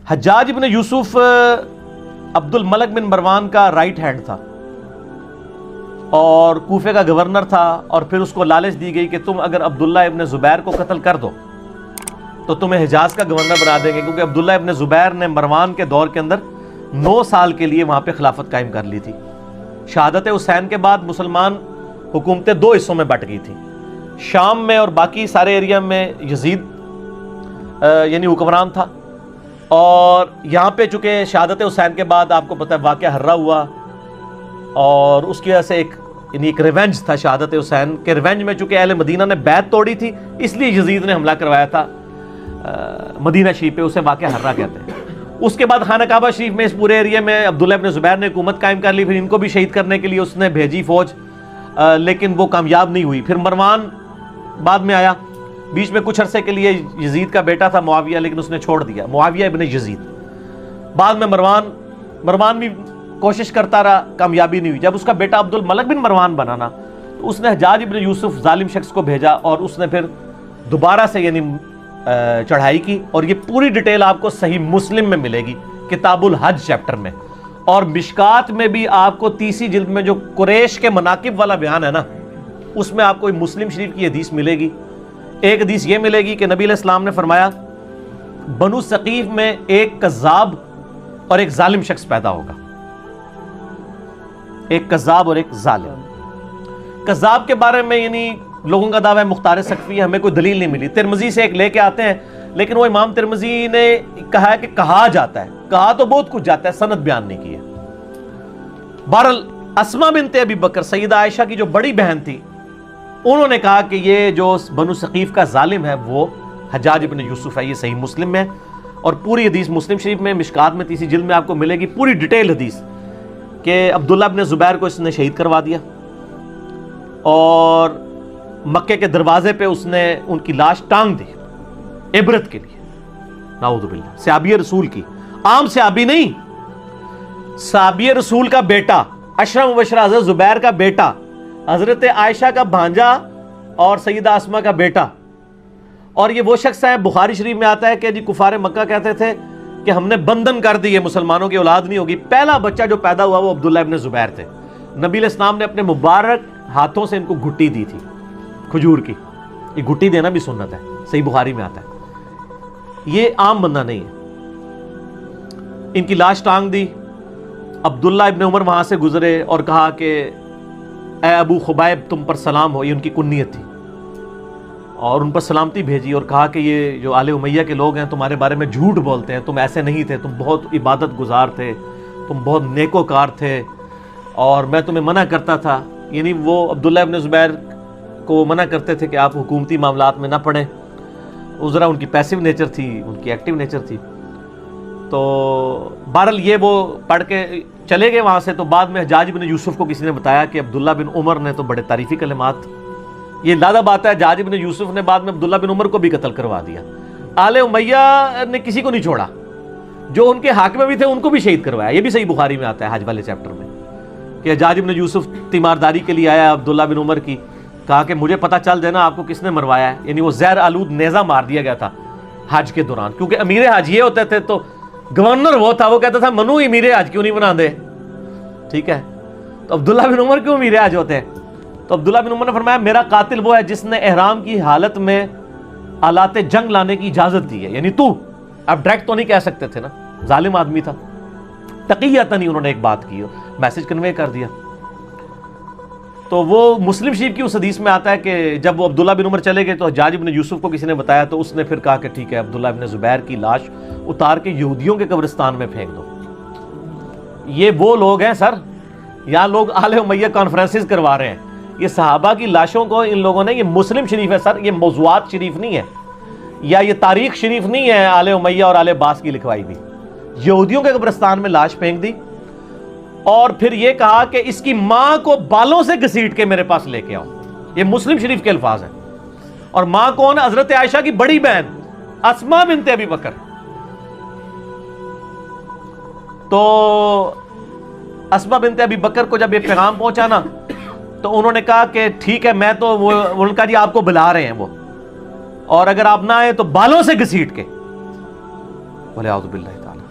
حجاج ابن یوسف عبد الملک بن مروان کا رائٹ ہینڈ تھا اور کوفے کا گورنر تھا، اور پھر اس کو لالچ دی گئی کہ تم اگر عبداللہ ابن زبیر کو قتل کر دو تو تمہیں حجاز کا گورنر بنا دیں گے، کیونکہ عبداللہ ابن زبیر نے مروان کے دور کے اندر 9 سال کے لیے وہاں پہ خلافت قائم کر لی تھی۔ شہادت حسین کے بعد مسلمان حکومتیں 2 حصوں میں بٹ گئی تھیں، شام میں اور باقی سارے ایریا میں یزید یعنی حکمران تھا، اور یہاں پہ چونکہ شہادت حسین کے بعد آپ کو پتہ ہے واقعہ ہررا ہوا، اور اس کی وجہ سے ایک ریونج تھا شہادت حسین کے ریونج میں، چونکہ اہل مدینہ نے بیعت توڑی تھی اس لیے یزید نے حملہ کروایا تھا مدینہ شریف پہ، اسے واقعہ ہررا کہتے ہیں۔ اس کے بعد خانہ کعبہ شریف میں اس پورے ایریا میں عبداللہ ابن زبیر نے حکومت قائم کر لی، پھر ان کو بھی شہید کرنے کے لیے اس نے بھیجی فوج، لیکن وہ کامیاب نہیں ہوئی۔ پھر مروان بعد میں آیا، بیچ میں کچھ عرصے کے لیے یزید کا بیٹا تھا معاویہ، لیکن اس نے چھوڑ دیا، معاویہ ابن یزید۔ بعد میں مروان بھی کوشش کرتا رہا، کامیابی نہیں ہوئی۔ جب اس کا بیٹا عبد الملک بن مروان بنا نا، تو اس نے حجاج ابن یوسف ظالم شخص کو بھیجا، اور اس نے پھر دوبارہ سے یعنی چڑھائی کی، اور یہ پوری ڈیٹیل آپ کو صحیح مسلم میں ملے گی کتاب الحج چیپٹر میں، اور مشکات میں بھی آپ کو 30 جلد میں جو قریش کے مناقب والا بیان ہے نا، اس میں آپ کو مسلم شریف کی حدیث ملے گی۔ ایک حدیث یہ ملے گی کہ نبی علیہ السلام نے فرمایا بنو ثقیف میں ایک کذاب اور ایک ظالم شخص پیدا ہوگا، ایک کذاب اور ایک ظالم۔ کذاب کے بارے میں یعنی لوگوں کا دعویٰ ہے مختار ثقفی، ہمیں کوئی دلیل نہیں ملی، ترمذی سے ایک لے کے آتے ہیں، لیکن وہ امام ترمذی نے کہا ہے کہ کہا جاتا ہے، کہا تو بہت کچھ جاتا ہے، سند بیان نہیں کی ہے۔ بہرحال اسماء بنت ابی بکر سیدہ عائشہ کی جو بڑی بہن تھی، انہوں نے کہا کہ یہ جو بنو ثقیف کا ظالم ہے وہ حجاج ابن یوسف ہے، یہ صحیح مسلم میں، اور پوری حدیث مسلم شریف میں مشکات میں 30 جلد میں آپ کو ملے گی پوری ڈیٹیل حدیث کہ عبداللہ ابن زبیر کو اس نے شہید کروا دیا، اور مکے کے دروازے پہ اس نے ان کی لاش ٹانگ دی عبرت کے لیے، نعوذ باللہ، صحابی رسول کی، عام صحابی نہیں، صحابی رسول کا بیٹا، عشرہ مبشرہ حضرت زبیر کا بیٹا، حضرت عائشہ کا بھانجا اور سیدہ اسماء کا بیٹا۔ اور یہ وہ شخص ہے، بخاری شریف میں آتا ہے کہ جی کفار مکہ کہتے تھے کہ ہم نے بندھن کر دی ہے، مسلمانوں کی اولاد نہیں ہوگی۔ پہلا بچہ جو پیدا ہوا وہ عبداللہ ابن زبیر تھے۔ نبی علیہ السلام نے اپنے مبارک ہاتھوں سے ان کو گھٹی دی تھی کھجور کی، یہ گھٹی دینا بھی سنت ہے، صحیح بخاری میں آتا ہے، یہ عام بندہ نہیں ہے۔ ان کی لاش ٹانگ دی، عبداللہ ابن عمر وہاں سے گزرے اور کہا کہ اے ابو خبیب تم پر سلام ہو، یہ ان کی کنیت تھی، اور ان پر سلامتی بھیجی اور کہا کہ یہ جو آل امیہ کے لوگ ہیں تمہارے بارے میں جھوٹ بولتے ہیں، تم ایسے نہیں تھے، تم بہت عبادت گزار تھے، تم بہت نیکوکار تھے، اور میں تمہیں منع کرتا تھا، یعنی وہ عبداللہ ابن زبیر کو منع کرتے تھے کہ آپ حکومتی معاملات میں نہ پڑیں، ذرا ان کی پیسو نیچر تھی، ان کی ایکٹیو نیچر تھی۔ تو بہرحال یہ وہ پڑھ کے چلے گئے وہاں سے۔ تو بعد میں حجاج بن یوسف کو کسی نے بتایا کہ عبداللہ بن عمر نے تو بڑے تعریفی کلمات، یہ لادہ بات ہے، حجاج بن یوسف نے بعد میں عبداللہ بن عمر کو بھی قتل کروا دیا۔ آل امیہ نے کسی کو نہیں چھوڑا، جو ان کے حاکم میں بھی تھے ان کو بھی شہید کروایا، یہ بھی صحیح بخاری میں آتا ہے حج والے چیپٹر میں کہ حجاج بن یوسف تیمارداری کے لیے آیا عبداللہ بن عمر کی، کہا کہ مجھے پتہ چل جائے نا آپ کو کس نے مروایا ہے، یعنی وہ زہر آلود نیزہ مار دیا گیا تھا حج کے دوران، کیونکہ امیر حج یہ ہوتے تھے، تو گورنر وہ تھا، وہ کہتا تھا منو امیر حج کیوں نہیں بنا دے، ٹھیک ہے، تو عبداللہ بن عمر کیوں امیر حج ہوتے ہیں؟ تو عبداللہ بن عمر نے فرمایا میرا قاتل وہ ہے جس نے احرام کی حالت میں آلات جنگ لانے کی اجازت دی ہے، یعنی تو اب ڈائریکٹ تو نہیں کہہ سکتے تھے نا، ظالم آدمی تھا، تقیۃً ہی انہوں نے ایک بات کی، میسج کنوے کر دیا۔ تو وہ مسلم شریف کی اس حدیث میں آتا ہے کہ جب وہ عبداللہ بن عمر چلے گئے تو حجاج بن یوسف کو کسی نے بتایا، تو اس نے پھر کہا کہ ٹھیک ہے عبداللہ بن زبیر کی لاش اتار کے یہودیوں کے قبرستان میں پھینک دو۔ یہ وہ لوگ ہیں سر، یہاں لوگ آل امیہ کانفرنسز کروا رہے ہیں، یہ صحابہ کی لاشوں کو ان لوگوں نے، یہ مسلم شریف ہے سر، یہ موضوعات شریف نہیں ہے، یا یہ تاریخ شریف نہیں ہے آل امیہ اور آل عباس کی لکھوائی بھی، یہودیوں کے قبرستان میں لاش پھینک دی، اور پھر یہ کہا کہ اس کی ماں کو بالوں سے گھسیٹ کے میرے پاس لے کے آؤ، یہ مسلم شریف کے الفاظ ہیں۔ اور ماں کون ہے؟ حضرت عائشہ کی بڑی بہن اسماء بنت ابی بکر۔ تو اسماء بنت ابی بکر کو جب یہ پیغام پہنچا نا، تو انہوں نے کہا کہ ٹھیک ہے، میں تو ان کا جی آپ کو بلا رہے ہیں وہ، اور اگر آپ نہ آئے تو بالوں سے گھسیٹ کے، بولے اعوذ باللہ تعالی،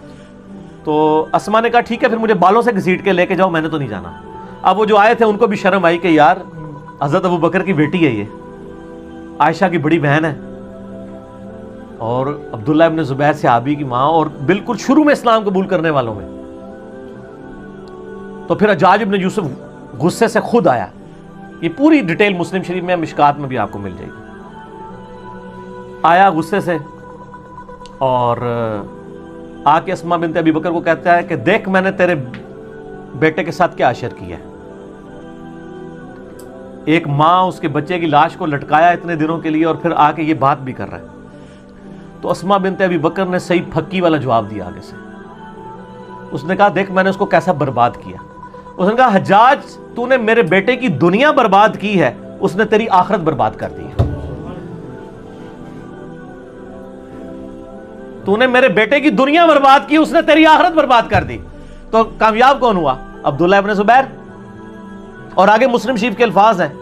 تو اسما نے کہا ٹھیک ہے پھر مجھے بالوں سے گھسیٹ کے لے کے جاؤ، میں نے تو نہیں جانا۔ اب وہ جو آئے تھے ان کو بھی شرم آئی کہ یار حضرت ابو بکر کی بیٹی ہے، یہ عائشہ کی بڑی بہن ہے، اور عبداللہ ابن زبیر صحابی کی ماں، اور بالکل شروع میں اسلام قبول کرنے والوں میں۔ تو پھر حجاج ابن یوسف غصے سے خود آیا، یہ پوری ڈیٹیل مسلم شریف میں، مشکات میں بھی آپ کو مل جائے گی۔ آیا غصے سے اور آ کے اسما بنت ابی بکر کو کہتا ہے کہ دیکھ میں نے تیرے بیٹے کے ساتھ کیا اشر کیا ہے۔ ایک ماں اس کے بچے کی لاش کو لٹکایا اتنے دنوں کے لیے، اور پھر آ کے یہ بات بھی کر رہا ہے۔ تو اسما بنت ابی بکر نے صحیح پھکی والا جواب دیا آگے سے۔ اس نے کہا دیکھ میں نے اس کو کیسا برباد کیا۔ اس نے کہا حجاج تو نے میرے بیٹے کی دنیا برباد کی ہے، اس نے تیری آخرت برباد کر دی ہے۔ تو نے میرے بیٹے کی دنیا برباد کی، اس نے تیری آخرت برباد کر دی۔ تو کامیاب کون ہوا؟ عبداللہ ابن زبیر۔ اور آگے مسلم شریف کے الفاظ ہیں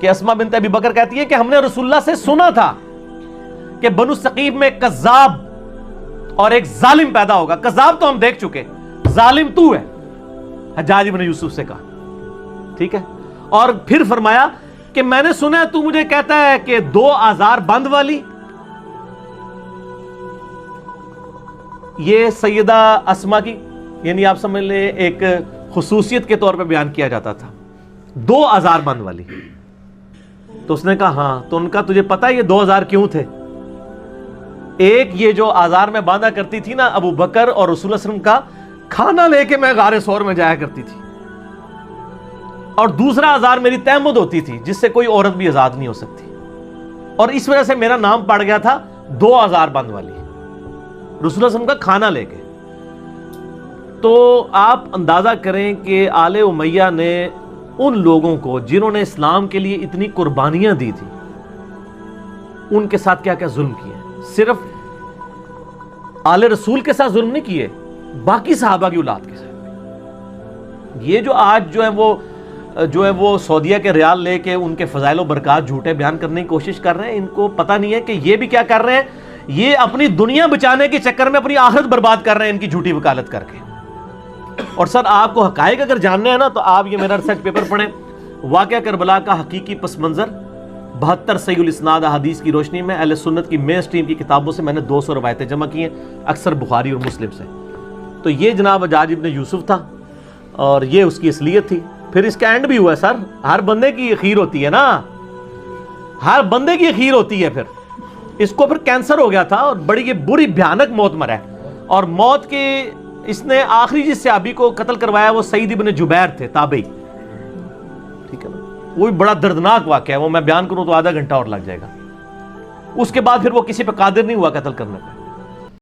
کہ اسما بنت ابی بکر کہتی ہے کہ ہم نے رسول اللہ سے سنا تھا کہ بنو ثقیف میں کذاب اور ایک ظالم پیدا ہوگا۔ کذاب تو ہم دیکھ چکے، ظالم تو ہے، حجاج ابن یوسف سے کہا، ٹھیک ہے۔ اور پھر فرمایا کہ میں نے سنا ہے تو مجھے کہتا ہے کہ 2 آزار بند والی۔ یہ سیدہ اسما کی یعنی آپ سمجھ لیں ایک خصوصیت کے طور پہ بیان کیا جاتا تھا، 2 آزار بند والی۔ تو اس نے کہا ہاں۔ تو ان کا تجھے پتا ہے یہ 2 آزار کیوں تھے؟ ایک یہ جو آزار میں باندھا کرتی تھی نا ابو بکر اور رسول اللہ صلی اللہ علیہ وسلم کا کھانا لے کے میں غار ثور میں جایا کرتی تھی، اور دوسرا آزار میری تہمت ہوتی تھی جس سے کوئی عورت بھی آزاد نہیں ہو سکتی، اور اس وجہ سے میرا نام پڑ گیا تھا 2 آزار بند والی، رسول اللہ صلی اللہ علیہ وسلم کا کھانا لے کے۔ تو آپ اندازہ کریں کہ آل امیہ نے ان لوگوں کو جنہوں نے اسلام کے لیے اتنی قربانیاں دی تھی ان کے ساتھ کیا کیا ظلم کیے۔ صرف آل رسول کے ساتھ ظلم نہیں کیے، باقی صحابہ کی اولاد کے ساتھ۔ یہ جو آج جو ہے وہ سعودیہ کے ریال لے کے ان کے فضائل و برکات جھوٹے بیان کرنے کی کوشش کر رہے ہیں، ان کو پتہ نہیں ہے کہ یہ بھی کیا کر رہے ہیں، یہ اپنی دنیا بچانے کے چکر میں اپنی آخرت برباد کر رہے ہیں ان کی جھوٹی وکالت کر کے۔ اور سر آپ کو حقائق اگر جاننے ہیں نا تو آپ یہ میرا ریسرچ پیپر پڑھیں، واقعہ کربلا کا حقیقی پس منظر 72 صحیح الاسناد احادیث کی روشنی میں اہل سنت کی مین سٹریم کی کتابوں سے میں نے 200 روایتیں جمع کی ہیں، اکثر بخاری اور مسلم سے۔ تو یہ جناب حجاج ابن یوسف تھا اور یہ اس کی اصلیت تھی۔ پھر اس کا اینڈ بھی ہوا ہے سر، ہر بندے کی اخیر ہوتی ہے نا، ہر بندے کی اخیر ہوتی ہے۔ پھر اس کو پھر کینسر ہو گیا تھا اور بڑی یہ بری بھیانک موت مرا ہے، اور موت کے اس نے آخری جس صحابی کو قتل کروایا وہ سعید ابن جبیر تھے، تابعی، ٹھیک ہے نا۔ وہ بھی بڑا دردناک واقعہ ہے، وہ میں بیان کروں تو آدھا گھنٹہ اور لگ جائے گا۔ اس کے بعد پھر وہ کسی پہ قادر نہیں ہوا قتل کرنے پہ۔